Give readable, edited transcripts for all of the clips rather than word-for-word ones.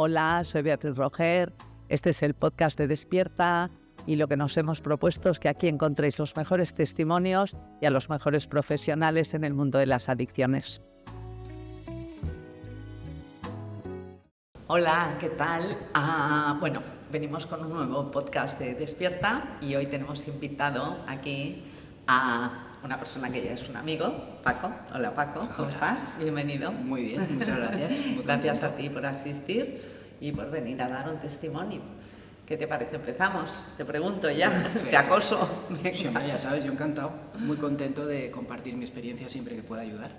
Hola, soy Beatriz Roger. Este es el podcast de Despierta y lo que nos hemos propuesto es que aquí encontréis los mejores testimonios y a los mejores profesionales en el mundo de las adicciones. Hola, ¿qué tal? Bueno, venimos con un nuevo podcast de Despierta y hoy tenemos invitado aquí a una persona que ya es un amigo, Paco. Hola Paco, ¿cómo estás? Bienvenido. Muy bien, muchas gracias. Gracias a ti por asistir y por venir a dar un testimonio. ¿Qué te parece? ¿Empezamos? Te pregunto ya, Perfecto. te acoso. Sí, hombre, ya sabes, yo encantado, muy contento de compartir mi experiencia siempre que pueda ayudar.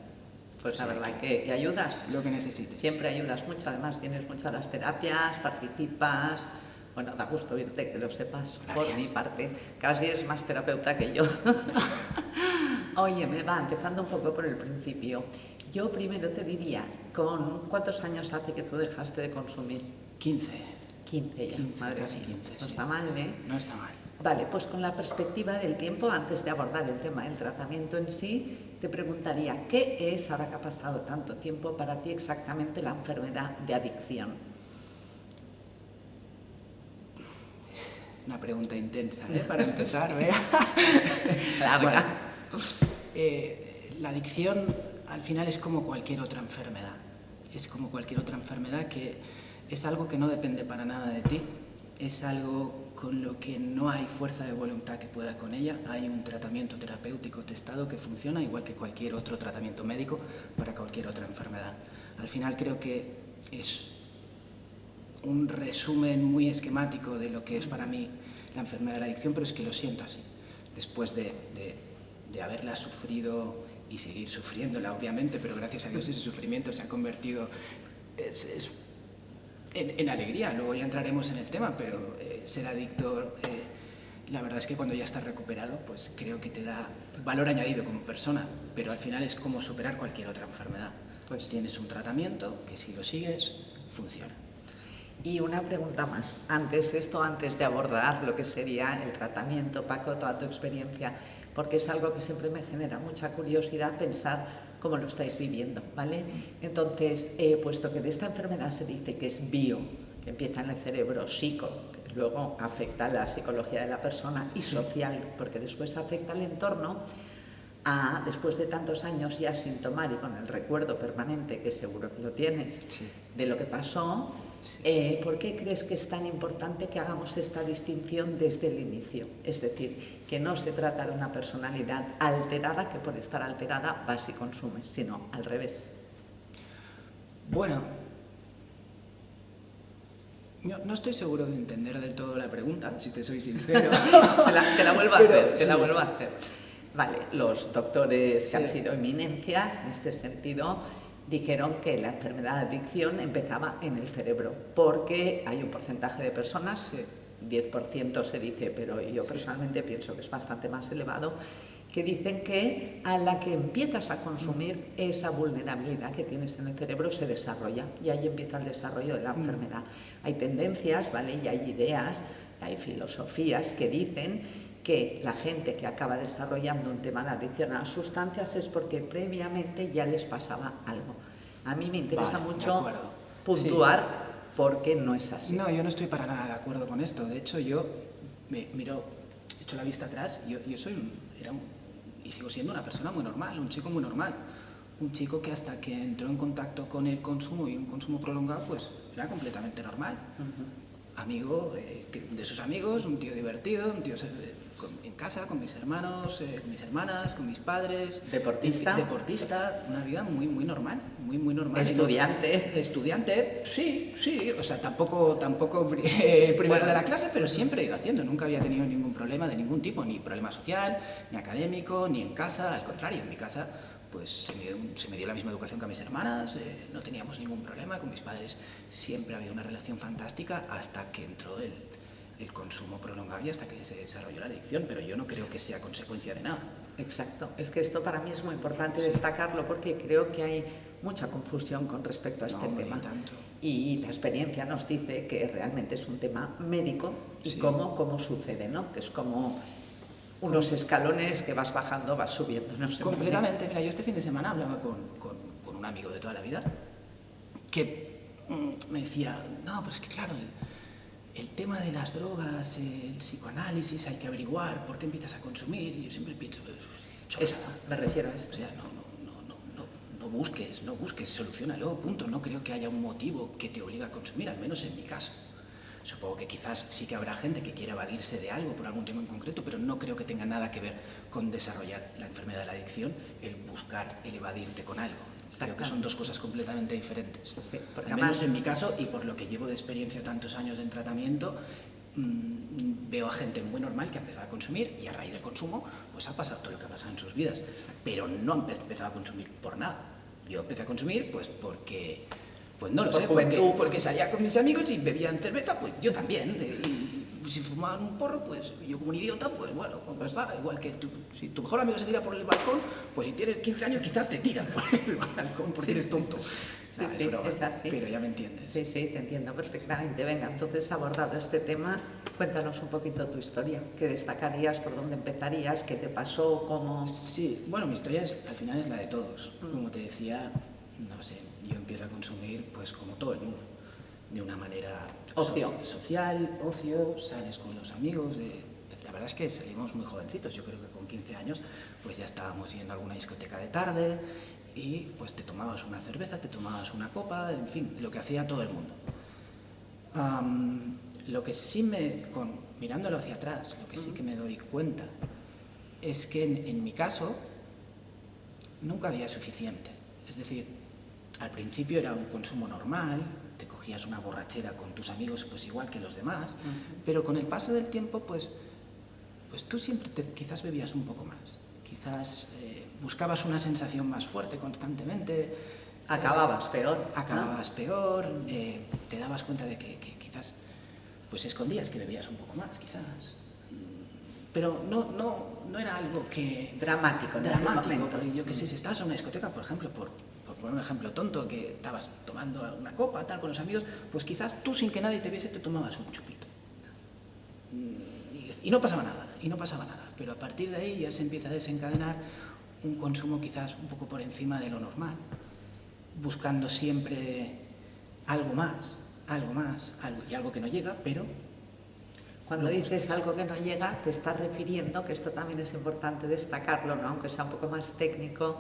Pues la verdad que ayudas. Lo que necesites. Siempre ayudas mucho, además vienes mucho a las terapias, participas. Bueno, da gusto oírte, que lo sepas. Gracias. Por mi parte. Casi es más terapeuta que yo. Oye, me va empezando un poco por el principio. Yo primero te diría, ¿cuántos años hace que tú dejaste de consumir? 15. 15 ya, 15, madre casi mía. 15, No sí. está mal, ¿eh? No está mal. Vale, pues con la perspectiva del tiempo, antes de abordar el tema del tratamiento en sí, te preguntaría, ¿qué es, ahora que ha pasado tanto tiempo, para ti exactamente la enfermedad de adicción? Una pregunta intensa, ¿eh? Para empezar, ¿eh? Larga. La adicción al final es como cualquier otra enfermedad. Es como cualquier otra enfermedad que es algo que no depende para nada de ti. Es algo con lo que no hay fuerza de voluntad que pueda con ella. Hay un tratamiento terapéutico testado que funciona igual que cualquier otro tratamiento médico para cualquier otra enfermedad. Al final creo que es un resumen muy esquemático de lo que es para mí la enfermedad de la adicción, pero es que lo siento así. Después de haberla sufrido y seguir sufriéndola, obviamente, pero gracias a Dios ese sufrimiento se ha convertido en alegría. Luego ya entraremos en el tema, pero ser adicto, la verdad es que cuando ya estás recuperado, pues creo que te da valor añadido como persona, pero al final es como superar cualquier otra enfermedad. Pues tienes un tratamiento que si lo sigues, funciona. Y una pregunta más, antes de abordar lo que sería el tratamiento, Paco, toda tu experiencia, porque es algo que siempre me genera mucha curiosidad pensar cómo lo estáis viviendo, ¿vale? Entonces, puesto que de esta enfermedad se dice que es bio, que empieza en el cerebro, psico, que luego afecta a la psicología de la persona, y social, porque después afecta al entorno, después de tantos años ya sin tomar y con el recuerdo permanente, que seguro que lo tienes, sí, de lo que pasó. Sí. ¿Por qué crees que es tan importante que hagamos esta distinción desde el inicio? Es decir, que no se trata de una personalidad alterada, que por estar alterada vas y consumes, sino al revés. Bueno, no estoy seguro de entender del todo la pregunta, si te soy sincero. te la vuelvo a hacer, te la vuelvo a hacer. Vale, los doctores que han sido eminencias en este sentido dijeron que la enfermedad de adicción empezaba en el cerebro, porque hay un porcentaje de personas, 10% se dice, pero yo personalmente pienso que es bastante más elevado, que dicen que a la que empiezas a consumir, esa vulnerabilidad que tienes en el cerebro se desarrolla, y ahí empieza el desarrollo de la enfermedad. Hay tendencias, ¿vale? Y hay ideas, hay filosofías que dicen que la gente que acaba desarrollando un tema de adicción a las sustancias es porque previamente ya les pasaba algo. A mí me interesa mucho puntuar porque no es así. No, yo no estoy para nada de acuerdo con esto. De hecho, yo me miro, echo la vista atrás, yo y sigo siendo una persona muy normal, un chico muy normal. Un chico que hasta que entró en contacto con el consumo y un consumo prolongado, pues era completamente normal. Amigo de sus amigos, un tío divertido, un tío en casa, con mis hermanos, con mis hermanas, con mis padres. Deportista, una vida muy, muy normal, muy, muy normal. Estudiante, sí, o sea, tampoco primero de la clase, pero siempre he ido haciendo, nunca había tenido ningún problema de ningún tipo, ni problema social, ni académico, ni en casa, al contrario, en mi casa pues se me dio la misma educación que a mis hermanas, no teníamos ningún problema, con mis padres siempre había una relación fantástica hasta que entró el consumo prolongado y hasta que se desarrolló la adicción, pero yo no creo que sea consecuencia de nada. Exacto, es que esto para mí es muy importante destacarlo porque creo que hay mucha confusión con respecto a este tema. Y la experiencia nos dice que realmente es un tema médico y cómo sucede, ¿no? Que es como unos escalones que vas bajando, vas subiendo, no sé. Completamente. Mira, yo este fin de semana hablaba con un amigo de toda la vida que me decía, no, pues es que claro, el tema de las drogas, el psicoanálisis, hay que averiguar por qué empiezas a consumir. Y yo siempre pienso, me refiero a esto. O sea, no busques, soluciónalo, punto. No creo que haya un motivo que te obligue a consumir, al menos en mi caso. Supongo que quizás sí que habrá gente que quiera evadirse de algo por algún tema en concreto, pero no creo que tenga nada que ver con desarrollar la enfermedad de la adicción, el buscar, el evadirte con algo. Creo que son dos cosas completamente diferentes. Sí, al menos en mi caso, y por lo que llevo de experiencia tantos años en tratamiento, veo a gente muy normal que ha empezado a consumir y a raíz del consumo pues ha pasado todo lo que ha pasado en sus vidas, pero no ha empezado a consumir por nada. Yo empecé a consumir pues porque, pues no lo sé, porque salía con mis amigos y bebían cerveza, pues yo también, y si fumaban un porro, pues yo como un idiota, pues bueno, pues va, igual que tú, si tu mejor amigo se tira por el balcón, pues si tienes 15 años quizás te tiran por el balcón porque eres tonto. Sí, es así. Pero ya me entiendes. Sí, te entiendo perfectamente. Venga, entonces, abordado este tema, cuéntanos un poquito tu historia. ¿Qué destacarías? ¿Por dónde empezarías? ¿Qué te pasó? ¿Cómo...? Sí, bueno, mi historia al final es la de todos. Como te decía, no sé, yo empiezo a consumir pues como todo el mundo, de una manera social, ocio, sales con los amigos. La verdad es que salimos muy jovencitos, yo creo que con 15 años pues ya estábamos yendo a alguna discoteca de tarde, y pues te tomabas una cerveza, te tomabas una copa, en fin, lo que hacía todo el mundo. Lo que sí mirándolo hacia atrás, lo que sí que me doy cuenta es que en mi caso nunca había suficiente. Es decir, al principio era un consumo normal, te cogías una borrachera con tus amigos pues igual que los demás, pero con el paso del tiempo pues tú siempre quizás bebías un poco más, quizás buscabas una sensación más fuerte constantemente. Acababas peor. Te dabas cuenta de que quizás pues escondías que bebías un poco más, quizás. Pero no era algo que... Dramático, porque yo qué sé, si estabas en una discoteca, por ejemplo, por poner un ejemplo tonto, que estabas tomando una copa, tal, con los amigos, pues quizás tú sin que nadie te viese te tomabas un chupito. Y no pasaba nada, pero a partir de ahí ya se empieza a desencadenar un consumo quizás un poco por encima de lo normal, buscando siempre algo y algo que no llega, pero... Cuando dices algo que no llega, te estás refiriendo, que esto también es importante destacarlo, ¿no? Aunque sea un poco más técnico,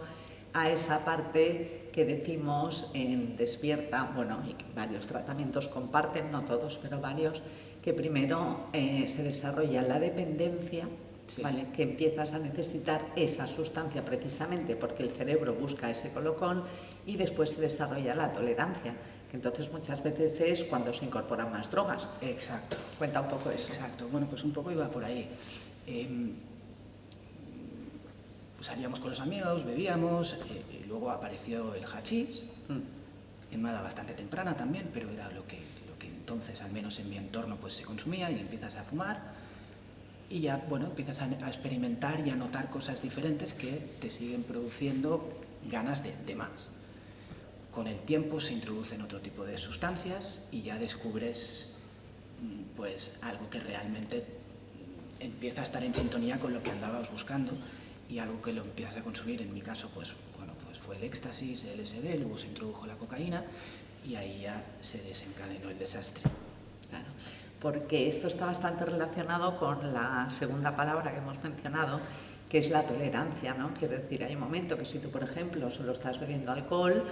a esa parte que decimos en Despierta, bueno, y que varios tratamientos comparten, no todos, pero varios, que primero se desarrolla la dependencia, sí, ¿vale? Que empiezas a necesitar esa sustancia precisamente porque el cerebro busca ese colocón, y después se desarrolla la tolerancia, que entonces muchas veces es cuando se incorporan más drogas. Exacto. Cuenta un poco eso. Exacto, bueno, pues un poco iba por ahí. Pues salíamos con los amigos, bebíamos, y luego apareció el hachís, en una edad bastante temprana también, pero era lo que entonces, al menos en mi entorno, pues se consumía, y empiezas a fumar, y ya, bueno, empiezas a experimentar y a notar cosas diferentes que te siguen produciendo ganas de más. Con el tiempo se introducen otro tipo de sustancias y ya descubres pues algo que realmente empieza a estar en sintonía con lo que andabas buscando, y algo que lo empiezas a consumir. En mi caso pues fue el éxtasis, el LSD, luego se introdujo la cocaína y ahí ya se desencadenó el desastre. Claro, porque esto está bastante relacionado con la segunda palabra que hemos mencionado, que es la tolerancia, ¿no? Quiero decir, hay un momento que si tú, por ejemplo, solo estás bebiendo alcohol,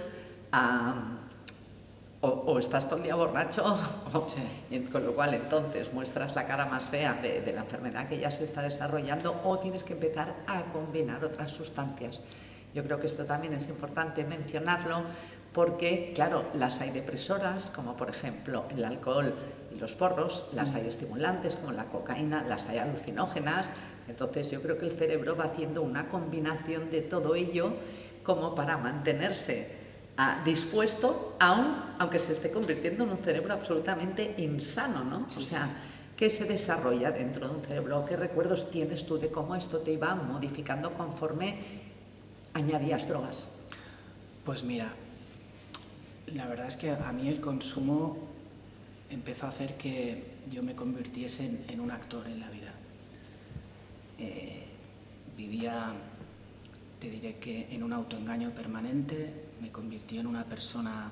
o estás todo el día borracho, sí, con lo cual entonces muestras la cara más fea de la enfermedad que ya se está desarrollando, o tienes que empezar a combinar otras sustancias. Yo creo que esto también es importante mencionarlo, porque, claro, las hay depresoras, como por ejemplo el alcohol y los porros, las hay estimulantes, como la cocaína, las hay alucinógenas. Entonces yo creo que el cerebro va haciendo una combinación de todo ello como para mantenerse dispuesto, aunque se esté convirtiendo en un cerebro absolutamente insano, ¿no? O sea, ¿qué se desarrolla dentro de un cerebro? ¿Qué recuerdos tienes tú de cómo esto te iba modificando conforme añadías drogas? Pues mira, la verdad es que a mí el consumo empezó a hacer que yo me convirtiese en un actor en la vida. Vivía, te diré que en un autoengaño permanente, me convirtió en una persona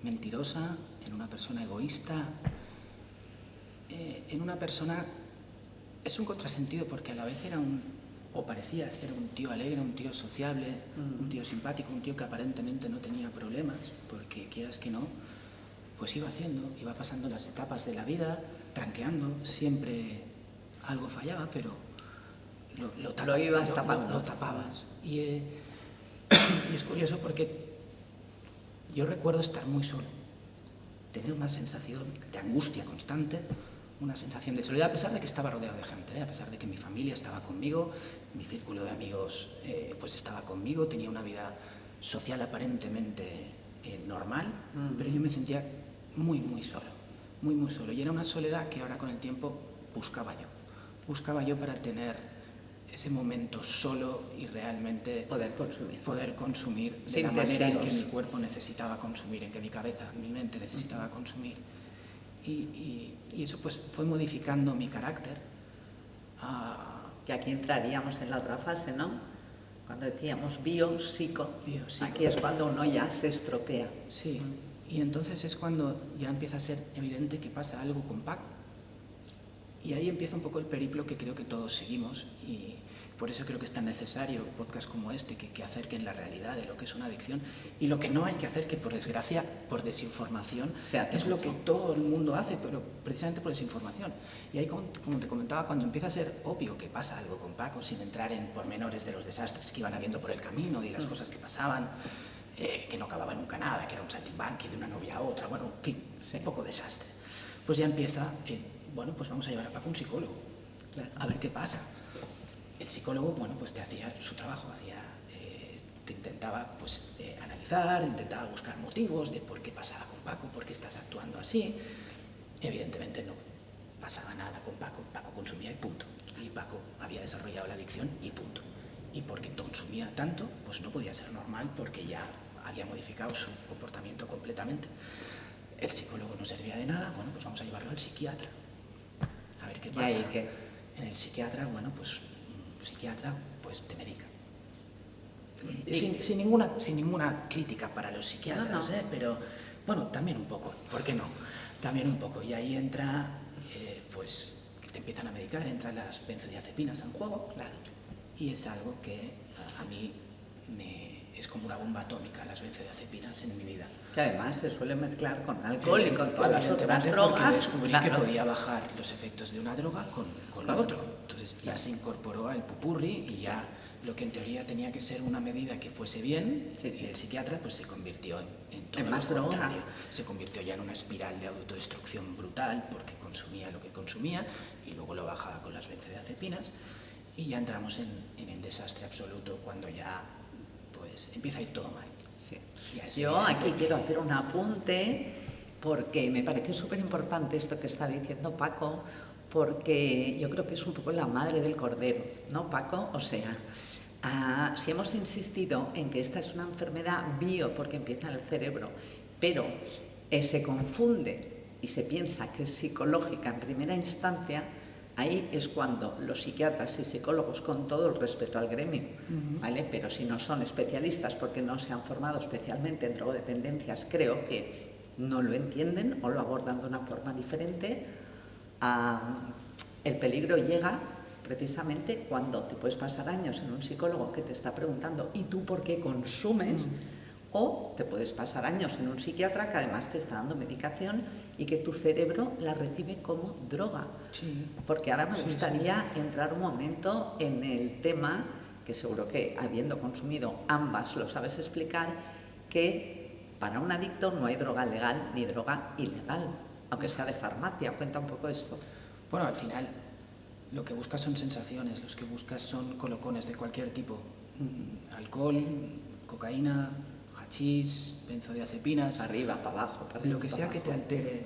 mentirosa, en una persona egoísta, en una persona... Es un contrasentido porque a la vez parecía ser un tío alegre, un tío sociable, un tío simpático, un tío que aparentemente no tenía problemas, porque quieras que no, pues iba pasando las etapas de la vida, tranqueando, siempre algo fallaba, pero lo tapabas. Y es curioso porque yo recuerdo estar muy solo, tener una sensación de angustia constante, una sensación de soledad, a pesar de que estaba rodeado de gente, a pesar de que mi familia estaba conmigo, mi círculo de amigos pues estaba conmigo, tenía una vida social aparentemente normal, pero yo me sentía muy, muy solo, muy, muy solo. Y era una soledad que ahora con el tiempo buscaba yo para tener ese momento solo y realmente poder consumir de la manera en que mi cuerpo necesitaba consumir, en que mi cabeza, mi mente necesitaba consumir. Y eso pues fue modificando mi carácter. Que aquí entraríamos en la otra fase, ¿no? Cuando decíamos biopsico, aquí es cuando uno ya se estropea. Sí, y entonces es cuando ya empieza a ser evidente que pasa algo con Paco. Y ahí empieza un poco el periplo que creo que todos seguimos, y por eso creo que es tan necesario podcasts como este que acerquen la realidad de lo que es una adicción y lo que no hay que hacer, que por desgracia, por desinformación, es lo que todo el mundo hace, pero precisamente por desinformación. Y ahí, como te comentaba, cuando empieza a ser obvio que pasa algo con Paco, sin entrar en pormenores de los desastres que iban habiendo por el camino y las cosas que pasaban, que no acababa nunca nada, que era un saltimbanqui de una novia a otra, bueno, en fin, un poco desastre. Pues ya empieza, bueno, pues vamos a llevar a Paco a un psicólogo, a ver qué pasa. El psicólogo, bueno, pues te hacía su trabajo, te intentaba pues, analizar, intentaba buscar motivos de por qué pasaba con Paco, por qué estás actuando así. Evidentemente no pasaba nada con Paco, Paco consumía y punto. Y Paco había desarrollado la adicción y punto. Y porque consumía tanto, pues no podía ser normal porque ya había modificado su comportamiento completamente. El psicólogo no servía de nada, bueno, pues vamos a llevarlo al psiquiatra. A ver qué pasa. ¿Y ahí qué? En el psiquiatra, bueno, pues psiquiatra pues te medica. Sin ninguna crítica para los psiquiatras, no. Pero bueno, también un poco, ¿por qué no? También un poco. Y ahí entra, pues te empiezan a medicar, entran las benzodiazepinas en juego, claro. Y es algo que a mí es como una bomba atómica, las benzodiazepinas en mi vida. Que además se suele mezclar con alcohol y con todas las otras drogas. Porque descubrí que podía bajar los efectos de una droga con lo otro. Entonces ya se incorporó al pupurri y ya lo que en teoría tenía que ser una medida que fuese bien, y el psiquiatra pues se convirtió en todo lo contrario. Se convirtió ya en una espiral de autodestrucción brutal porque consumía lo que consumía y luego lo bajaba con las benzodiazepinas y ya entramos en el desastre absoluto cuando ya pues empieza a ir todo mal. Sí. Yo aquí quiero hacer un apunte porque me parece súper importante esto que está diciendo Paco, porque yo creo que es un poco la madre del cordero, ¿no, Paco? O sea, si hemos insistido en que esta es una enfermedad bio porque empieza en el cerebro, pero se confunde y se piensa que es psicológica en primera instancia, ahí es cuando los psiquiatras y psicólogos, con todo el respeto al gremio, ¿vale? Pero si no son especialistas porque no se han formado especialmente en drogodependencias, creo que no lo entienden o lo abordan de una forma diferente. El peligro llega precisamente cuando te puedes pasar años en un psicólogo que te está preguntando ¿y tú por qué consumes? O te puedes pasar años en un psiquiatra que además te está dando medicación y que tu cerebro la recibe como droga. Sí. Porque ahora me gustaría entrar un momento en el tema, que seguro que habiendo consumido ambas lo sabes explicar, que para un adicto no hay droga legal ni droga ilegal, aunque sea de farmacia. Cuenta un poco esto. Bueno, al final lo que buscas son sensaciones, los que buscas son colocones de cualquier tipo. Alcohol, cocaína, hachís, benzodiazepinas, arriba, para abajo, para arriba, lo que sea que te altere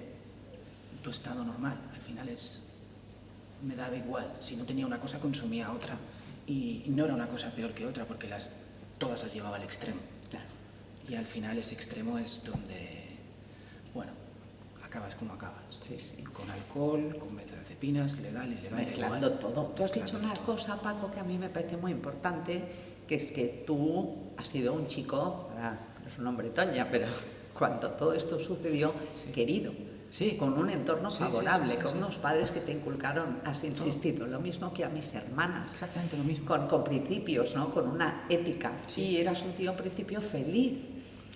tu estado normal. Al final me daba igual. Si no tenía una cosa, consumía otra. Y no era una cosa peor que otra, porque todas las llevaba al extremo. Claro. Y al final ese extremo es donde, bueno, acabas como acabas. Sí, sí. Con alcohol, con benzodiazepinas, legal, ilegal. Mezclando todo. Tú has dicho una cosa, Paco, que a mí me parece muy importante, que es que tú has sido un chico, eres un hombretón ya, pero cuando todo esto sucedió, Sí. querido, Sí. con un entorno Sí, sí, favorable, sí, sí, con sí. unos padres que te inculcaron, has insistido, lo mismo que a mis hermanas. Exactamente lo mismo. Con principios, ¿no? Con una ética. Sí. Y eras un tío en principio feliz.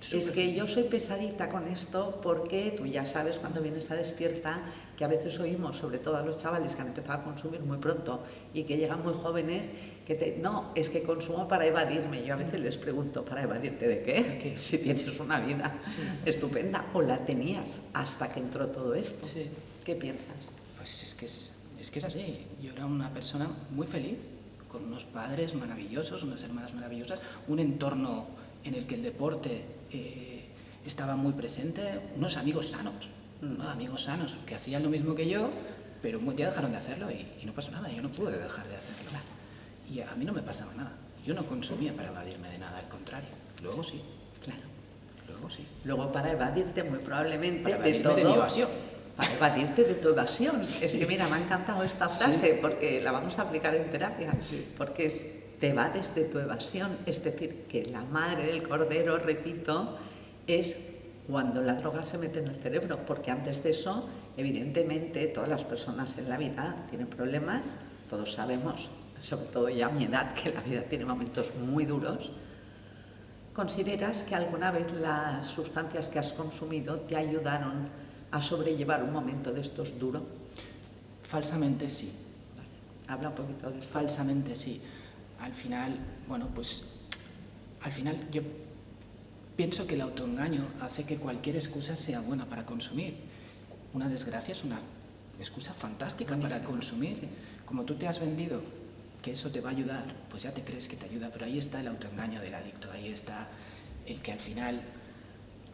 Súper Es que feliz. yo soy pesadita con esto porque tú ya sabes cuando vienes a Despierta que a veces oímos, sobre todo a los chavales que han empezado a consumir muy pronto y que llegan muy jóvenes, que no, es que consumo para evadirme. Yo a veces les pregunto, ¿para evadirte de qué? ¿De qué? Si tienes una vida estupenda o la tenías hasta que entró todo esto. Sí. ¿Qué piensas? Pues es que es así. Yo era una persona muy feliz, con unos padres maravillosos, unas hermanas maravillosas, un entorno en el que el deporte estaba muy presente, unos amigos sanos, ¿no? Amigos sanos que hacían lo mismo que yo, pero un día dejaron de hacerlo y no pasó nada. Yo no pude dejar de hacerlo. Claro. Y a mí no me pasaba nada. Yo no consumía para evadirme de nada, al contrario. Luego sí, Claro. luego sí. Luego para evadirte muy probablemente Para de evadirme todo. de mi evasión. Para evadirte de tu evasión. Es que mira, me ha encantado esta frase porque la vamos a aplicar en terapia. Sí. Porque te evades de tu evasión. Es decir, que la madre del cordero, repito, es cuando la droga se mete en el cerebro. Porque antes de eso, evidentemente, todas las personas en la vida tienen problemas. Todos sabemos, sobre todo ya a mi edad, que la vida tiene momentos muy duros. ¿Consideras que alguna vez las sustancias que has consumido te ayudaron a sobrellevar un momento de estos duros? Falsamente sí. Habla un poquito de esto. Falsamente sí. Al final, bueno, pues al final yo pienso que el autoengaño hace que cualquier excusa sea buena para consumir. Una desgracia es una excusa fantástica para consumir. Sí. Como tú te has vendido que eso te va a ayudar, pues ya te crees que te ayuda, pero ahí está el autoengaño del adicto, ahí está el que al final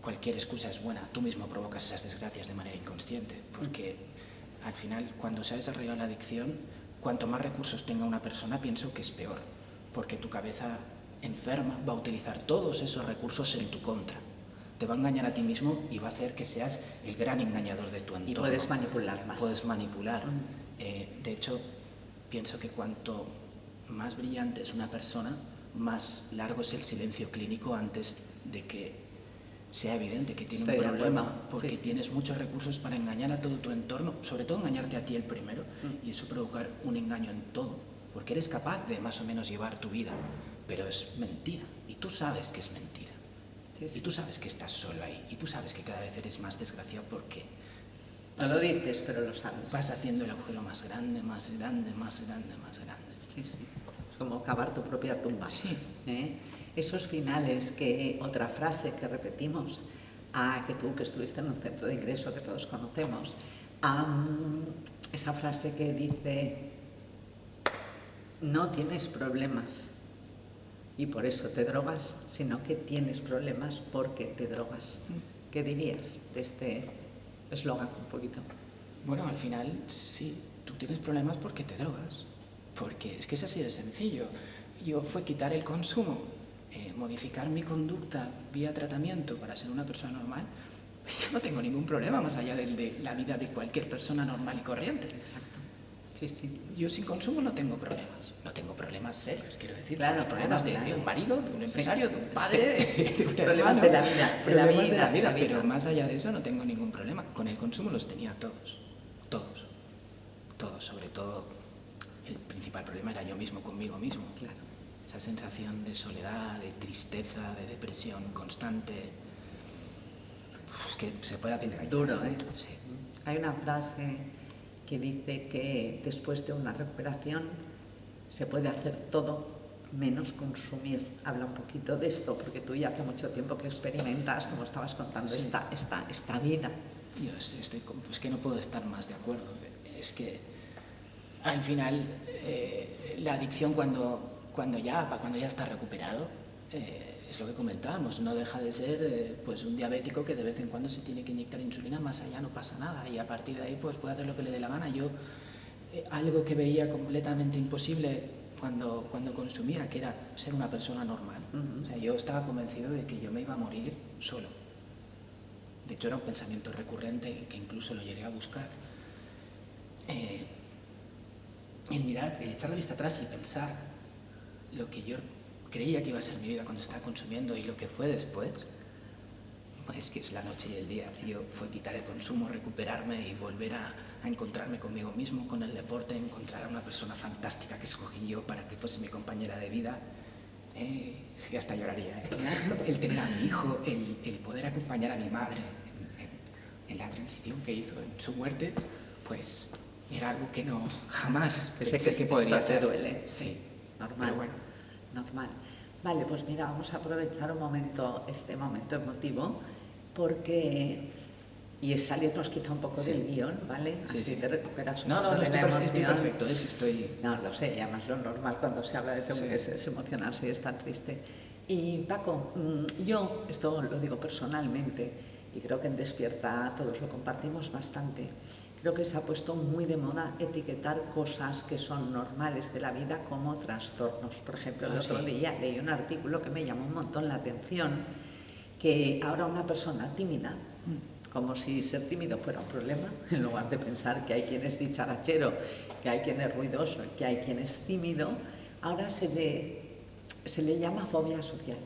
cualquier excusa es buena. Tú mismo provocas esas desgracias de manera inconsciente, porque al final cuando se ha desarrollado la adicción, cuanto más recursos tenga una persona, pienso que es peor, porque tu cabeza enferma va a utilizar todos esos recursos en tu contra. Te va a engañar a ti mismo y va a hacer que seas el gran engañador de tu entorno. Y puedes manipular más. Puedes manipular. De hecho, pienso que cuanto más brillante es una persona, más largo es el silencio clínico antes de que sea evidente que tiene un problema, porque tienes muchos recursos para engañar a todo tu entorno, sobre todo engañarte a ti el primero, y eso provocar un engaño en todo, porque eres capaz de más o menos llevar tu vida, pero es mentira, y tú sabes que es mentira, y tú sabes que estás solo ahí, y tú sabes que cada vez eres más desgraciado porque No lo dices, pero lo sabes. vas haciendo el agujero más grande, más grande, más grande, más grande. Sí, sí. Es como cavar tu propia tumba. Sí. Esos finales, que otra frase que repetimos, que tú que estuviste en un centro de ingreso que todos conocemos, esa frase que dice, no tienes problemas y por eso te drogas, sino que tienes problemas porque te drogas. ¿Qué dirías de este eslogan un poquito? Bueno, al final sí, tú tienes problemas porque te drogas, porque es que es así de sencillo. Yo fue quitar el consumo, modificar mi conducta vía tratamiento para ser una persona normal. Yo no tengo ningún problema más allá del de la vida de cualquier persona normal y corriente. Exacto. Sí, sí. Yo sin consumo no tengo problemas. No tengo problemas serios, quiero decir. Claro, problemas claro. de un marido, de un empresario, de un padre, de un Problemas hermano. de la vida, Problemas de la vida, pero más allá de eso no tengo ningún problema. Con el consumo los tenía todos. Todos. Todos, sobre todo. El principal problema era yo mismo conmigo mismo. Claro. Esa sensación de soledad, de tristeza, de depresión constante. Es que se puede la piel de gallina. Duro, ¿eh? Sí. Hay una frase que dice que después de una recuperación se puede hacer todo menos consumir. Habla un poquito de esto, porque tú ya hace mucho tiempo que experimentas, como estabas contando, Sí. esta vida. Yo estoy pues que no puedo estar más de acuerdo. Es que al final la adicción cuando ya está recuperado, es lo que comentábamos, no deja de ser pues un diabético que de vez en cuando se tiene que inyectar insulina, más allá no pasa nada y a partir de ahí pues puede hacer lo que le dé la gana. Yo algo que veía completamente imposible cuando consumía, que era ser una persona normal. O sea, yo estaba convencido de que yo me iba a morir solo. De hecho era un pensamiento recurrente que incluso lo llegué a buscar. El mirar, el echar la vista atrás y pensar lo que yo creía que iba a ser mi vida cuando estaba consumiendo y lo que fue después, es que es la noche y el día. Yo fue quitar el consumo, recuperarme y volver a encontrarme conmigo mismo, con el deporte, encontrar a una persona fantástica que escogí yo para que fuese mi compañera de vida. Es que hasta lloraría. El tener a mi hijo, el poder acompañar a mi madre en la transición que hizo en su muerte, pues era algo que no jamás pensé que podría hacer. Te duele. Sí, normal. Pero bueno. Normal. Vale, pues mira, vamos a aprovechar un momento, este momento emotivo, porque y es salirnos quizá un poco del guión, ¿vale? Así te recuperas un poco de la emoción. Estoy perfecto, estoy... No, lo sé, y además lo normal cuando se habla de eso es emocionarse y estar triste. Y Paco, yo esto lo digo personalmente y creo que en Despierta todos lo compartimos bastante. Creo que se ha puesto muy de moda etiquetar cosas que son normales de la vida como trastornos. Por ejemplo, el otro día leí un artículo que me llamó un montón la atención, que ahora una persona tímida, como si ser tímido fuera un problema, en lugar de pensar que hay quien es dicharachero, que hay quien es ruidoso, que hay quien es tímido, ahora se le llama fobia social.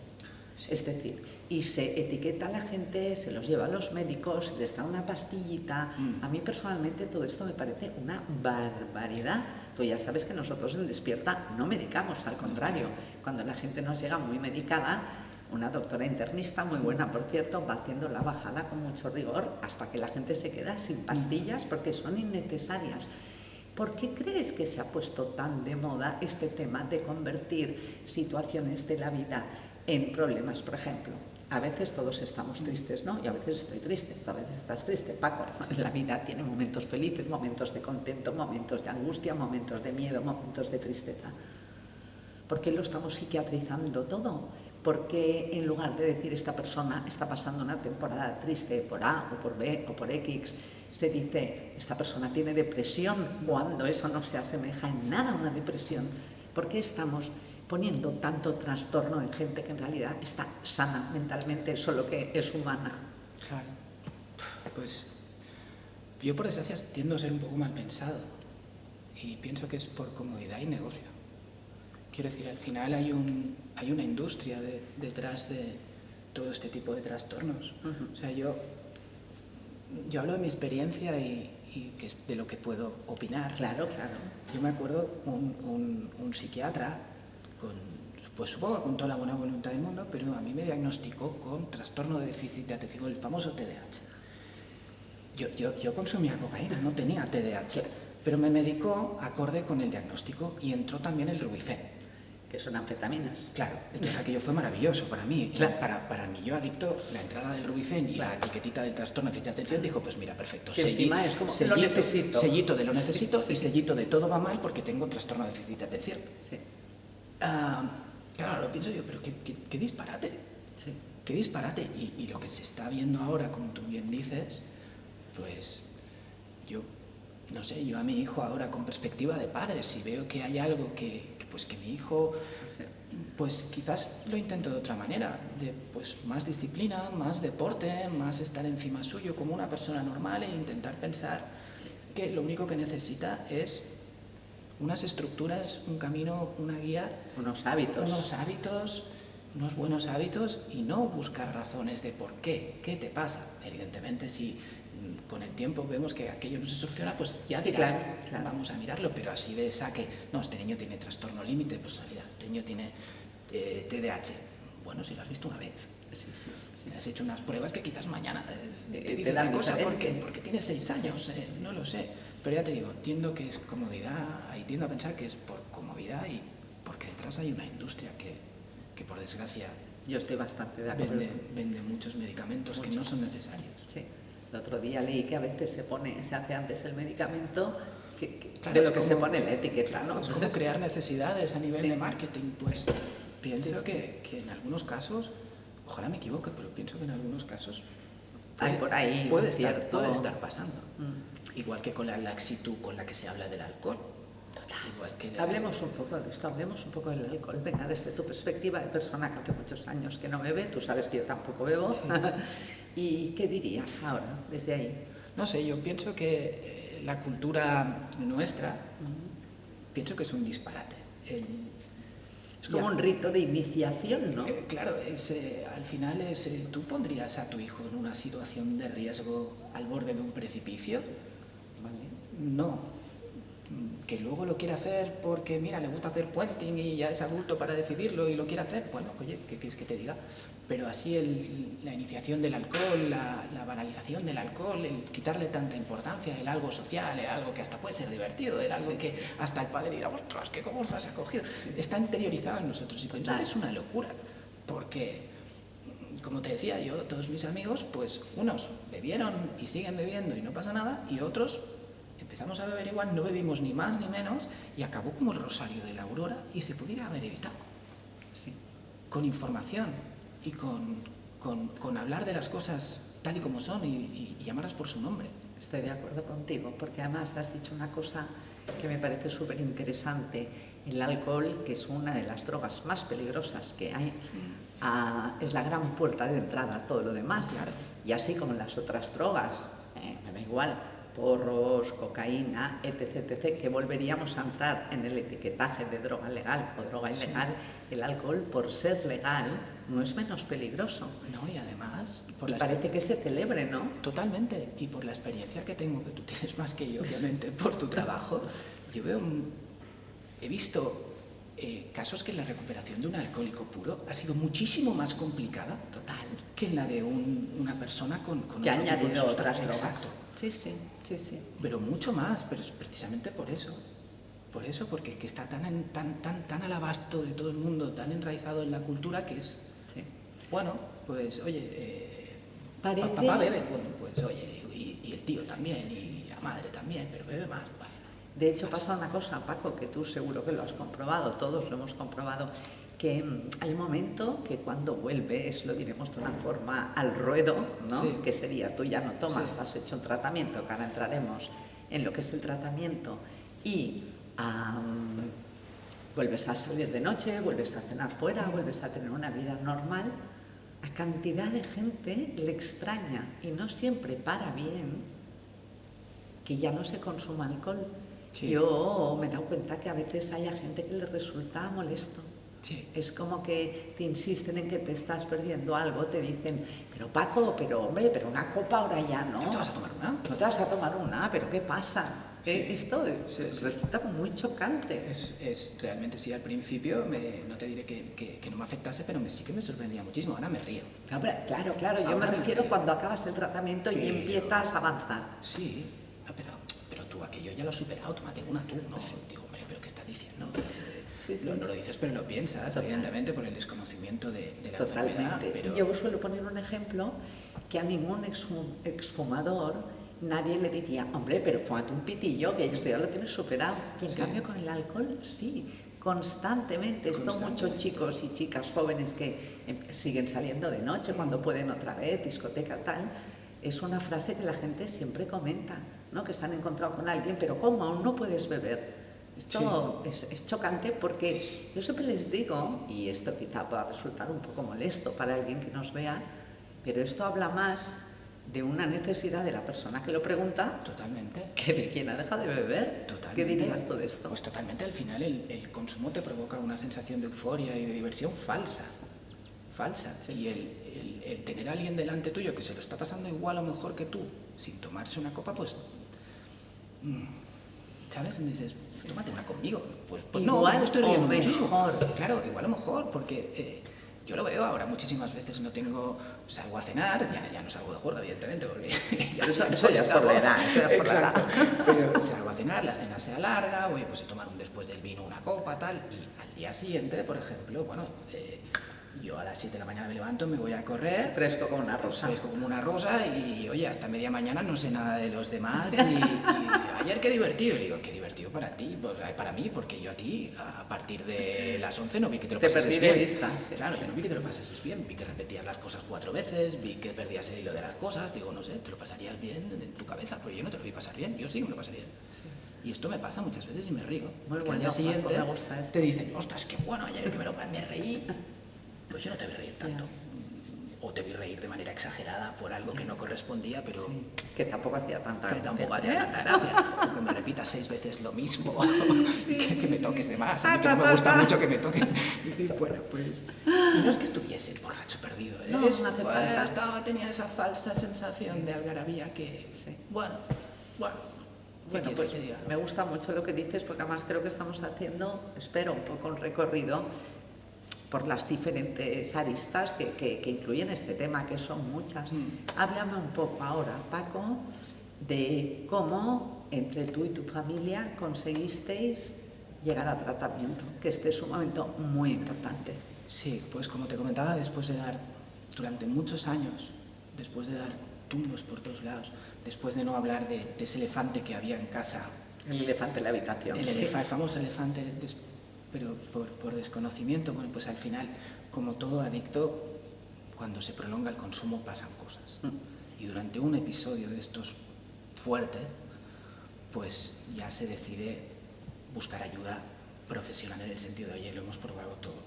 Sí. Es decir, y se etiqueta a la gente, se los lleva a los médicos, les da una pastillita. A mí personalmente todo esto me parece una barbaridad. Tú ya sabes que nosotros en Despierta no medicamos, al contrario. Cuando la gente nos llega muy medicada, una doctora internista, muy buena por cierto, va haciendo la bajada con mucho rigor hasta que la gente se queda sin pastillas porque son innecesarias. ¿Por qué crees que se ha puesto tan de moda este tema de convertir situaciones de la vida en problemas? Por ejemplo, a veces todos estamos tristes, ¿no? Y a veces estoy triste, tú a veces estás triste, Paco. La vida tiene momentos felices, momentos de contento, momentos de angustia, momentos de miedo, momentos de tristeza. ¿Por qué lo estamos psiquiatrizando todo? Porque en lugar de decir esta persona está pasando una temporada triste por A o por B o por X, se dice esta persona tiene depresión, cuando eso no se asemeja en nada a una depresión? ¿Por qué estamos poniendo tanto trastorno en gente que en realidad está sana mentalmente, solo que es humana? Claro. Pues yo por desgracia tiendo a ser un poco mal pensado y pienso que es por comodidad y negocio. Quiero decir, al final hay una industria detrás de todo este tipo de trastornos. O sea, yo hablo de mi experiencia y que es de lo que puedo opinar. Claro, claro. Yo me acuerdo un psiquiatra, pues supongo con toda la buena voluntad del mundo, pero a mí me diagnosticó con trastorno de déficit de atención, el famoso TDAH. Yo consumía cocaína, no tenía TDAH, pero me medicó acorde con el diagnóstico y entró también el Rubifen. Que son anfetaminas. Claro, entonces aquello fue maravilloso para mí. Claro. Para mí, yo adicto, la entrada del Rubifen y la etiquetita del trastorno de déficit de atención, dijo, pues mira, perfecto. Que encima es como, lo necesito. Sellito de lo necesito y sellito de todo va mal porque tengo trastorno de déficit de atención. Sí. Claro, lo pienso yo, pero qué disparate. Sí. Qué disparate. Y lo que se está viendo ahora, como tú bien dices, pues yo, no sé, yo a mi hijo ahora con perspectiva de padre, si veo que hay algo que mi hijo, pues quizás lo intento de otra manera, de pues más disciplina, más deporte, más estar encima suyo como una persona normal e intentar pensar que lo único que necesita es unas estructuras, un camino, una guía, unos hábitos, unos buenos hábitos y no buscar razones de por qué te pasa. Evidentemente, si con el tiempo vemos que aquello no se soluciona, pues ya dirás, claro. Vamos a mirarlo, pero así de saque, no, este niño tiene trastorno límite de personalidad, este niño tiene TDAH. Bueno, si lo has visto una vez, si has hecho unas pruebas que quizás mañana te dice otra cosa, porque tienes 6 años, no lo sé. Pero ya te digo, tiendo que es comodidad, y tiendo a pensar que es por comodidad y porque detrás hay una industria que por desgracia yo estoy bastante de acuerdo. Vende muchos medicamentos que no son necesarios. Sí. El otro día leí que a veces se hace antes el medicamento claro, de lo que se pone en la etiqueta, ¿no? Es como crear necesidades a nivel de marketing, pues pienso que en algunos casos, ojalá me equivoque, pero pienso que en algunos casos puede estar pasando. Igual que con la laxitud con la que se habla del alcohol. Hablemos un poco de esto, hablemos un poco del alcohol. Venga, desde tu perspectiva de persona que hace muchos años que no bebe, tú sabes que yo tampoco bebo. ¿Y qué dirías ahora, desde ahí? No sé, yo pienso que la cultura nuestra, pienso que es un disparate. Es como un rito de iniciación, ¿no? Claro, al final ¿tú pondrías a tu hijo en una situación de riesgo al borde de un precipicio? Vale. No. Que luego lo quiere hacer porque, mira, le gusta hacer puenting y ya es adulto para decidirlo y lo quiere hacer, bueno, oye, ¿qué quieres que te diga? Pero así la iniciación del alcohol, la banalización del alcohol, el quitarle tanta importancia, el algo social, el algo que hasta puede ser divertido, el algo que hasta el padre dirá, ostras, qué comorza se ha cogido, está interiorizado en nosotros y pensar es una locura, porque, como te decía yo, todos mis amigos, pues unos bebieron y siguen bebiendo y no pasa nada, y otros empezamos a beber igual, no bebimos ni más ni menos y acabó como el rosario de la aurora y se pudiera haber evitado. Sí. Con información y con hablar de las cosas tal y como son y llamarlas por su nombre. Estoy de acuerdo contigo, porque además has dicho una cosa que me parece súper interesante. El alcohol, que es una de las drogas más peligrosas que hay, es la gran puerta de entrada a todo lo demás. Claro. Y así como las otras drogas, me da igual, porros, cocaína, etc., etc., que volveríamos a entrar en el etiquetaje de droga legal o droga ilegal, el alcohol, por ser legal, no es menos peligroso. No, y además... parece que se celebre, ¿no? Totalmente. Y por la experiencia que tengo, que tú tienes más que yo, obviamente, por tu trabajo, yo he visto casos que la recuperación de un alcohólico puro ha sido muchísimo más complicada que en la de una persona con que ha añadido otras drogas. Exacto. Sí, sí, sí, sí. Pero mucho más, pero es precisamente por eso. Por eso, porque es que está tan al abasto de todo el mundo, tan enraizado en la cultura que es... Sí. Bueno, pues, oye, Parece... papá bebe, bueno, pues, oye, y el tío también, y la madre también, pero bebe más, vale. De hecho, pasa una cosa, Paco, que tú seguro que lo has comprobado, todos lo hemos comprobado, que hay un momento que cuando vuelves, lo diremos de una forma al ruedo, ¿no? Sí. Que sería, tú ya no tomas, Sí. has hecho un tratamiento, que ahora entraremos en lo que es el tratamiento, y vuelves a salir de noche, vuelves a cenar fuera, vuelves a tener una vida normal, a cantidad de gente le extraña, y no siempre para bien, que ya no se consuma alcohol. Sí. Yo me he dado cuenta que a veces hay gente que le resulta molesto. Sí. Es como que te insisten en que te estás perdiendo algo, te dicen, pero Paco, pero hombre, pero una copa ahora ya no. ¿No te vas a tomar una? No te vas a tomar una, pero ¿qué pasa? Sí. Esto resulta muy chocante. Es realmente sí, al principio no te diré que no me afectase, pero sí que me sorprendía muchísimo, ahora me río. Claro, yo me refiero cuando acabas el tratamiento y empiezas a avanzar. Sí, pero tú aquello ya lo has superado, tómate una tú, ¿no? Sí. Digo, hombre, pero ¿qué estás diciendo? Sí. No lo dices, pero lo piensas, total. Evidentemente, por el desconocimiento de la Totalmente. enfermedad. Pero... Yo suelo poner un ejemplo que a ningún exfumador nadie le diría, hombre, pero fúmate un pitillo, que esto ya lo tienes superado. Y en cambio con el alcohol, sí, constantemente. Estos muchos chicos y chicas jóvenes que siguen saliendo de noche cuando pueden otra vez, discoteca, tal, es una frase que la gente siempre comenta, ¿no? Que se han encontrado con alguien, pero ¿cómo aún no puedes beber? Esto es chocante porque yo siempre les digo, y esto quizá pueda resultar un poco molesto para alguien que nos vea, pero esto habla más de una necesidad de la persona que lo pregunta. Totalmente. Que de quien ha dejado de beber. Totalmente. ¿Qué dirías tú de esto? Pues totalmente, al final el consumo te provoca una sensación de euforia y de diversión falsa. Sí. Y el tener a alguien delante tuyo que se lo está pasando igual o mejor que tú, sin tomarse una copa, pues... ¿Sabes? Y dices, tómate una conmigo. Pues igual no, me estoy riendo muchísimo. Mejor. Claro, igual o mejor, porque yo lo veo ahora muchísimas veces, salgo a cenar, ya no salgo de juerga, evidentemente, porque eso ya es por la edad. Exacto. Pero salgo a cenar, la cena se alarga, oye, pues se tomar después del vino una copa, tal, y al día siguiente, por ejemplo, bueno, yo a las 7 de la mañana me levanto, me voy a correr. Fresco como una rosa. Fresco como una rosa y, oye, hasta media mañana no sé nada de los demás. Y ayer qué divertido. Y digo, qué divertido para ti, pues, para mí, porque yo a ti, a partir de las 11 no vi que te lo pasases bien. Vista, sí, claro, yo no vi que te lo pasases bien. Vi que repetías las cosas 4 veces, vi que perdías el hilo de las cosas. Digo, no sé, te lo pasarías bien en tu cabeza, porque yo no te lo vi pasar bien. Yo sí me lo pasaría bien. Sí. Y esto me pasa muchas veces y me río. Muy bueno, al día siguiente te dicen, ostras, qué bueno, ayer que me reí. Pues yo no te voy a reír tanto. o te vi reír de manera exagerada por algo que no correspondía, pero Sí, que tampoco hacía tanta que gracia. tampoco hacía tanta gracia. O que me repitas 6 veces lo mismo, que me toques de más. A mí que no me gusta mucho que me toquen. Y bueno, pues... Y no es que estuviese borracho perdido, ¿eh? No, no hace falta. Tenía esa falsa sensación de algarabía que... Sí. Bueno, ¿qué Bueno, quieres pues que te diga? me gusta mucho lo que dices, porque además creo que estamos haciendo, espero, un poco un recorrido por las diferentes aristas que incluyen este tema, que son muchas. Háblame un poco ahora, Paco, de cómo entre tú y tu familia conseguisteis llegar a tratamiento, que este es un momento muy importante. Sí, pues como te comentaba, después de dar, durante muchos años, después de dar tumbos por todos lados, después de no hablar de ese elefante que había en casa, El elefante en la habitación. el Sí. famoso elefante, pero por desconocimiento, bueno, pues al final, como todo adicto, cuando se prolonga el consumo pasan cosas. Y durante un episodio de estos fuerte, pues ya se decide buscar ayuda profesional en el sentido de, oye, lo hemos probado todo,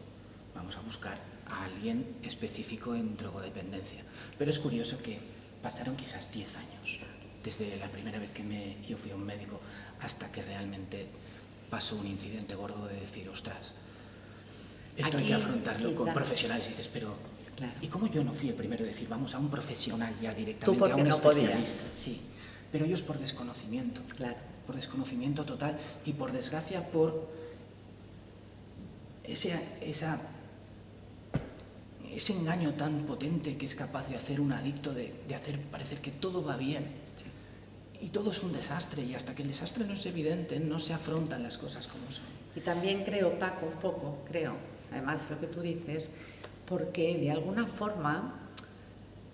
vamos a buscar a alguien específico en drogodependencia. Pero es curioso que pasaron quizás 10 años, desde la primera vez que yo fui a un médico hasta que realmente pasó un incidente gordo de decir, ostras, esto hay que afrontarlo con profesionales. Y dices, pero claro. ¿y cómo yo no fui el primero de decir, vamos a un profesional ya directamente, Tú porque a un no especialista? podías. Sí, pero ellos por desconocimiento. Claro. Por desconocimiento total y por desgracia por ese engaño tan potente que es capaz de hacer un adicto, de hacer parecer que todo va bien. Sí. Y todo es un desastre, y hasta que el desastre no es evidente, no se afrontan las cosas como son. Y también creo, Paco, un poco, además de lo que tú dices, porque de alguna forma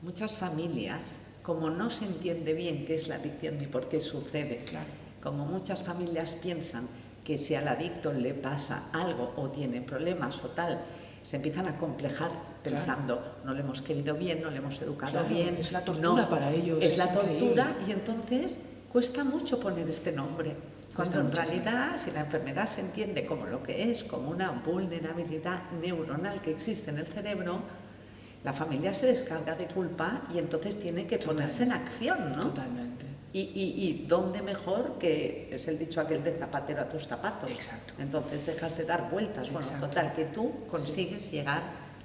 muchas familias, como no se entiende bien qué es la adicción ni por qué sucede, claro, como muchas familias piensan que si al adicto le pasa algo o tiene problemas o tal, se empiezan a complejar pensando, claro, no le hemos querido bien, no le hemos educado, claro, bien. Es la tortura para ellos. Es la tortura, y entonces cuesta mucho poner este nombre. Cuando en realidad, si la enfermedad se entiende como lo que es, como una vulnerabilidad neuronal que existe en el cerebro, la familia se descarga de culpa y entonces tiene que ponerse en acción, ¿no? Totalmente. Y dónde mejor que es el dicho aquel de zapatero a tus zapatos. Exacto. Entonces dejas de dar vueltas. Bueno, exacto, total, que tú consigues llegar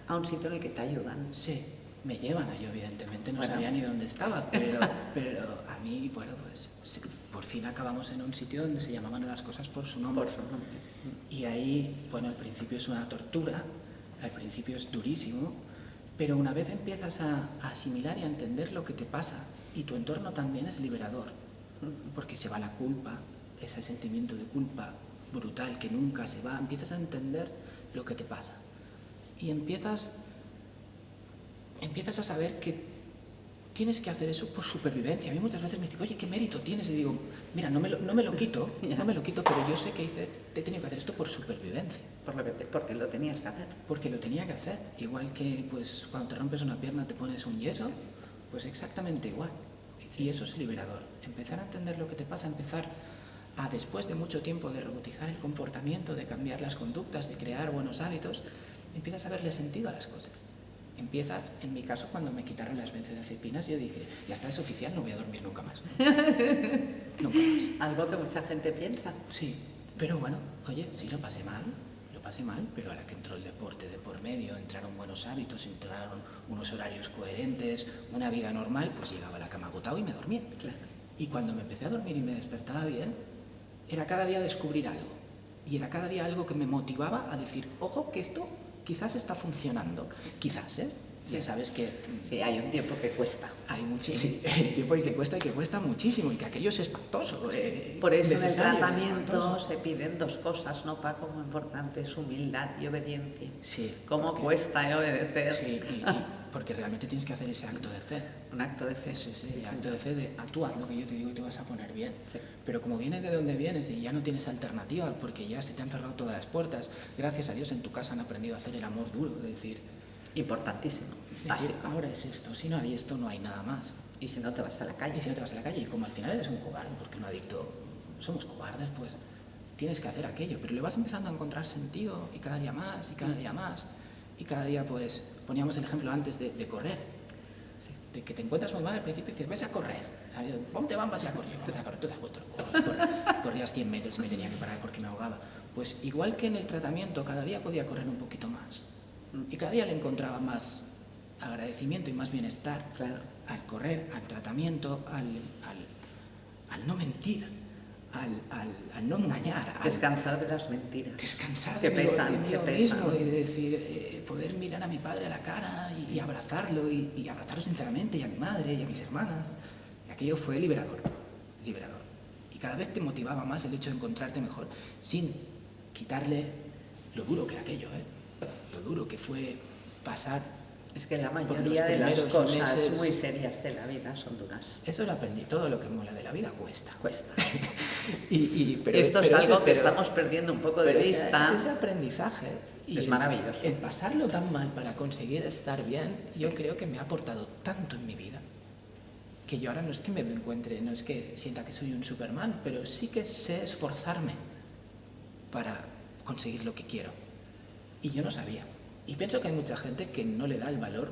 a un sitio en el que te ayudan. Sí, me llevan a yo, evidentemente, no sabía ni dónde estaba, pero a mí, bueno, pues sí, por fin acabamos en un sitio donde se llamaban las cosas por su nombre. Por su nombre. Y ahí, bueno, al principio es una tortura, al principio es durísimo, pero una vez empiezas a asimilar y a entender lo que te pasa, y tu entorno también es liberador, porque se va la culpa, ese sentimiento de culpa brutal que nunca se va, empiezas a entender lo que te pasa. Y empiezas a saber que tienes que hacer eso por supervivencia. A mí muchas veces me dicen, oye, ¿qué mérito tienes? Y digo, mira, no me lo quito, pero yo sé que he tenido que hacer esto por supervivencia. Porque lo tenías que hacer. Porque lo tenía que hacer. Igual que pues, cuando te rompes una pierna te pones un yeso, pues exactamente igual. Y eso es liberador. Empezar a entender lo que te pasa, empezar a, después de mucho tiempo de robotizar el comportamiento, de cambiar las conductas, de crear buenos hábitos, empiezas a verle sentido a las cosas. Empiezas, en mi caso, cuando me quitaron las benzodiazepinas, yo dije, ya está, es oficial, no voy a dormir nunca más. Nunca más. Algo que mucha gente piensa. Sí, pero bueno, oye, sí lo pasé mal, pero ahora que entró el deporte de por medio, entraron buenos hábitos, entraron unos horarios coherentes, una vida normal, pues llegaba a la cama agotado y me dormía. Claro. Y cuando me empecé a dormir y me despertaba bien, era cada día descubrir algo. Y era cada día algo que me motivaba a decir, ojo, que esto quizás está funcionando. Quizás, ¿eh? Sí. Ya sabes que... Sí, hay un tiempo que cuesta. Hay mucho, sí, el tiempo y que cuesta muchísimo, y que aquello es espantoso. Por eso en el tratamiento se piden dos cosas, ¿no, Paco? Muy importantes, humildad y obediencia. Sí. ¿Cómo cuesta obedecer? Sí, y porque realmente tienes que hacer ese acto de fe. Un acto de fe. Sí, el acto de fe de actúa lo que yo te digo y te vas a poner bien. Sí. Pero como vienes de donde vienes y ya no tienes alternativa, porque ya se te han cerrado todas las puertas, gracias a Dios en tu casa han aprendido a hacer el amor duro, de decir... Importantísimo, básico. Ahora es esto, si no hay esto no hay nada más. Y si no te vas a la calle. Y como al final eres un cobarde, porque un adicto, somos cobardes, pues tienes que hacer aquello, pero le vas empezando a encontrar sentido, y cada día más, y cada día más, y cada día pues, poníamos el ejemplo antes de correr. de que te encuentras muy mal al principio y dices, ves a correr, ponte bambas y a correr. Yo, voy a correr, tú te has vuelto loco, corrías 100 metros y me tenía que parar porque me ahogaba. Pues igual que en el tratamiento, cada día podía correr un poquito más. Y cada día le encontraba más agradecimiento y más bienestar al correr, al tratamiento, al no mentir, al no engañar. Descansar de las mentiras. Descansar que de pesan, mí mismo y de decir, poder mirar a mi padre a la cara y abrazarlo y abrazarlo sinceramente, y a mi madre y a mis hermanas. Y aquello fue liberador. Y cada vez te motivaba más el hecho de encontrarte mejor, sin quitarle lo duro que era aquello, lo duro que fue pasar. Es que la mayoría de las cosas muy serias de la vida son duras. Eso lo aprendí, todo lo que mola de la vida cuesta. pero esto es algo que estamos perdiendo un poco de vista. Ese aprendizaje es maravilloso. El pasarlo tan mal para conseguir estar bien, yo creo que me ha aportado tanto en mi vida, que yo ahora no es que me encuentre, no es que sienta que soy un Superman, pero sí que sé esforzarme para conseguir lo que quiero. Y yo no sabía. Y pienso que hay mucha gente que no le da el valor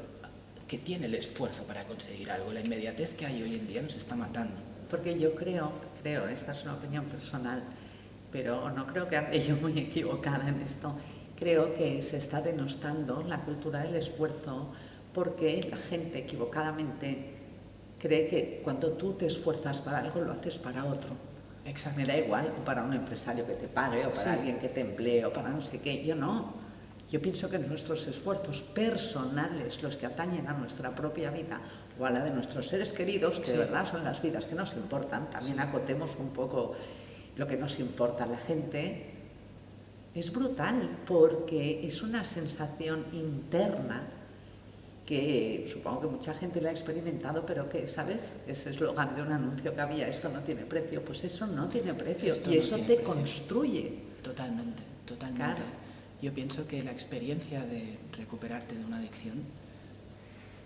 que tiene el esfuerzo para conseguir algo. La inmediatez que hay hoy en día nos está matando. Porque yo creo, esta es una opinión personal, pero no creo que ande yo muy equivocada en esto, creo que se está denostando la cultura del esfuerzo porque la gente equivocadamente cree que cuando tú te esfuerzas para algo lo haces para otro. Exacto. Me da igual, o para un empresario que te pague, o para alguien que te emplee, o para no sé qué. Yo no. Yo pienso que nuestros esfuerzos personales, los que atañen a nuestra propia vida o a la de nuestros seres queridos, que de verdad son las vidas que nos importan, también acotemos un poco lo que nos importa a la gente, es brutal porque es una sensación interna que supongo que mucha gente la ha experimentado, pero que, ¿sabes? Ese eslogan de un anuncio que había, esto no tiene precio, pues eso no tiene precio y eso te construye. Totalmente. Claro. Yo pienso que la experiencia de recuperarte de una adicción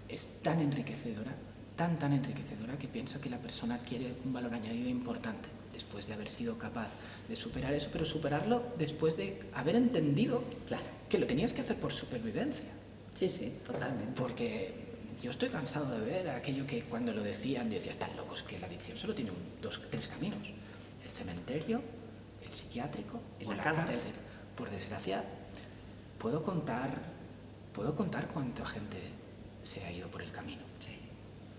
es tan enriquecedora, tan enriquecedora, que pienso que la persona adquiere un valor añadido importante después de haber sido capaz de superar eso, pero superarlo después de haber entendido que lo tenías que hacer por supervivencia. Sí, totalmente. Porque yo estoy cansado de ver aquello que cuando lo decían, yo decía, están locos, que la adicción solo tiene 3 caminos: el cementerio, el psiquiátrico o la cárcel. Por desgracia, puedo contar cuánta gente se ha ido por el camino. Sí.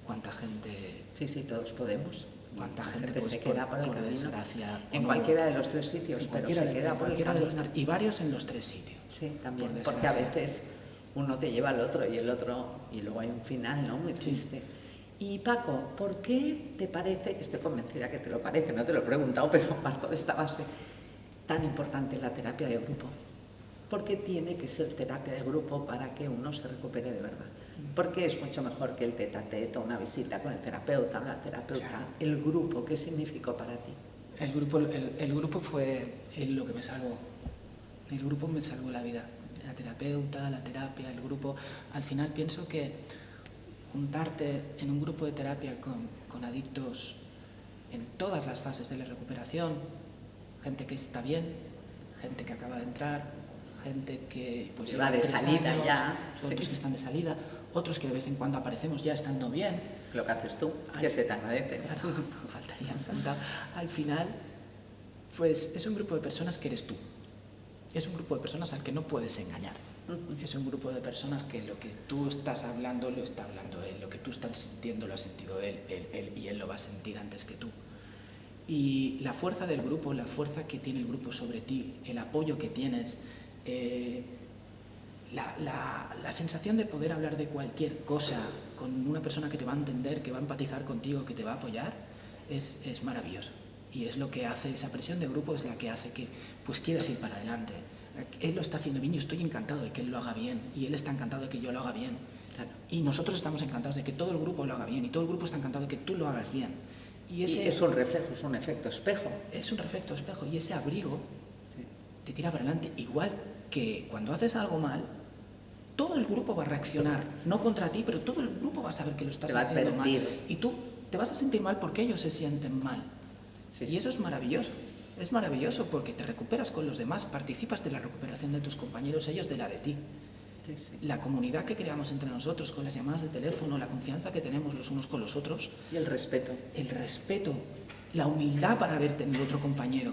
Cuánta gente... Sí, todos podemos. Cuánta gente se queda por el camino. Desgracia, en cualquiera de los 3 sitios, pero se queda por el camino. Y varios en los 3 sitios. Sí, también, porque a veces uno te lleva al otro y el otro, y luego hay un final, ¿no? Muy triste. Y Paco, ¿por qué te parece, que estoy convencida que te lo parece, no te lo he preguntado, pero parto de esta base, tan importante la terapia de grupo? ¿Por qué tiene que ser terapia de grupo para que uno se recupere de verdad? Porque es mucho mejor que el tete-a-tete, una visita con el terapeuta o la terapeuta. Claro. El grupo, ¿qué significó para ti? El grupo fue lo que me salvó. El grupo me salvó la vida. La terapeuta, la terapia, el grupo. Al final pienso que juntarte en un grupo de terapia con adictos en todas las fases de la recuperación, gente que está bien, gente que acaba de entrar, gente que pues va de salida años, ya, otros que están de salida, otros que de vez en cuando aparecemos ya estando bien. Lo que haces tú, que se te agradece. Claro, faltaría, encantado. Al final, pues es un grupo de personas que eres tú. Es un grupo de personas al que no puedes engañar. Es un grupo de personas que lo que tú estás hablando lo está hablando él, lo que tú estás sintiendo lo ha sentido él y él lo va a sentir antes que tú. Y la fuerza del grupo, la fuerza que tiene el grupo sobre ti, el apoyo que tienes, la sensación de poder hablar de cualquier cosa con una persona que te va a entender, que va a empatizar contigo, que te va a apoyar, es maravilloso. Y es lo que hace, esa presión de grupo es la que hace que pues quieras ir para adelante. Él lo está haciendo bien y yo estoy encantado de que él lo haga bien y él está encantado de que yo lo haga bien. Claro. Y nosotros estamos encantados de que todo el grupo lo haga bien y todo el grupo está encantado de que tú lo hagas bien. Y es un reflejo, es un efecto espejo. Es un efecto espejo y ese abrigo te tira para adelante. Igual que cuando haces algo mal, todo el grupo va a reaccionar, no contra ti, pero todo el grupo va a saber que lo estás haciendo mal. Y tú te vas a sentir mal porque ellos se sienten mal. Y eso es maravilloso. Es maravilloso porque te recuperas con los demás, participas de la recuperación de tus compañeros, ellos de la de ti. Sí, sí. La comunidad que creamos entre nosotros, con las llamadas de teléfono, la confianza que tenemos los unos con los otros. Y el respeto. El respeto, la humildad para haber tenido otro compañero.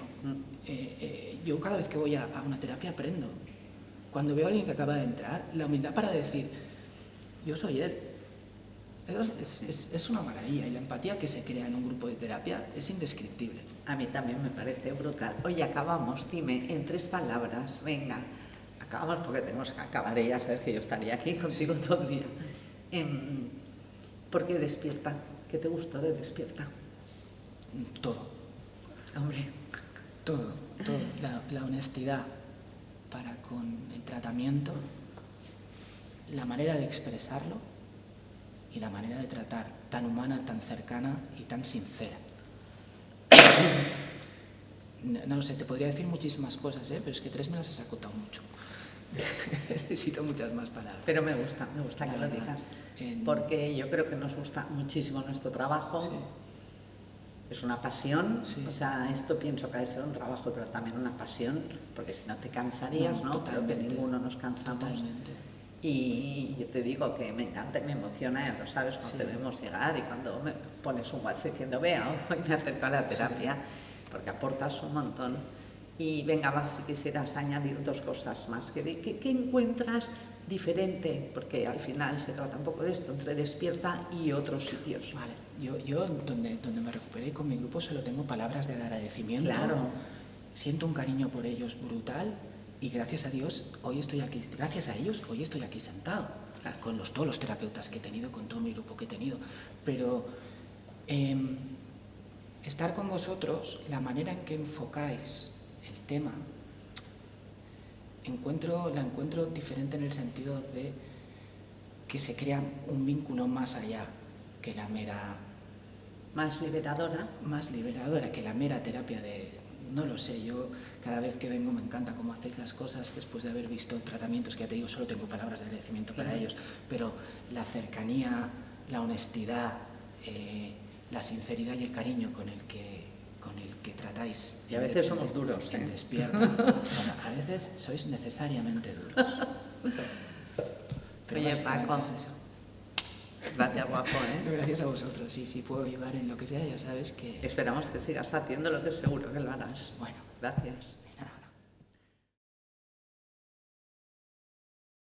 Yo cada vez que voy a una terapia aprendo. Cuando veo a alguien que acaba de entrar, la humildad para decir, yo soy él. Es una maravilla, y la empatía que se crea en un grupo de terapia es indescriptible. A mí también me parece brutal. Oye, acabamos, dime, en 3 palabras, venga. Acabamos porque tenemos que acabar, ya sabes que yo estaría aquí contigo todo el día. ¿Por qué Despierta? ¿Qué te gustó de Despierta? Todo. Hombre. Todo. La honestidad para con el tratamiento, la manera de expresarlo y la manera de tratar tan humana, tan cercana y tan sincera. No lo sé, te podría decir muchísimas cosas, pero es que 3 me las has acotado mucho. Necesito muchas más palabras. Pero me gusta que lo digas, porque yo creo que nos gusta muchísimo nuestro trabajo. Sí. Es una pasión, Sí. O sea, esto pienso que ha de ser un trabajo, pero también una pasión, porque si no te cansarías, ¿no? Creo que ninguno nos cansamos. Totalmente. Y yo te digo que me encanta y me emociona, ya lo sabes, cuando Sí. te vemos llegar y cuando me pones un WhatsApp diciendo, vea, hoy me acerco a la terapia, porque aportas un montón. Y venga, va, si quisieras añadir 2 cosas más, ¿qué encuentras diferente? Porque al final se trata un poco de esto, entre Despierta y otros sitios. Vale, yo donde me recuperé con mi grupo solo tengo palabras de agradecimiento. Claro. Siento un cariño por ellos brutal y gracias a Dios hoy estoy aquí, gracias a ellos hoy estoy aquí sentado, Claro. con todos los terapeutas que he tenido, con todo mi grupo que he tenido. Pero estar con vosotros, la manera en que enfocáis el tema, la encuentro diferente en el sentido de que se crea un vínculo más allá que la mera... Más liberadora. Más liberadora que la mera terapia de... No lo sé, yo cada vez que vengo me encanta cómo hacéis las cosas después de haber visto tratamientos que ya te digo, solo tengo palabras de agradecimiento para ellos, pero la cercanía, la honestidad, la sinceridad y el cariño con el que tratáis. Y a veces somos duros, en Despierta. Bueno, a veces sois necesariamente duros. Pero Oye, básicamente Paco, es eso. gracias, guapo, Gracias a vosotros. Y si puedo ayudar en lo que sea, ya sabes que... Esperamos que sigas haciendo lo que seguro que lo harás. Bueno. Gracias.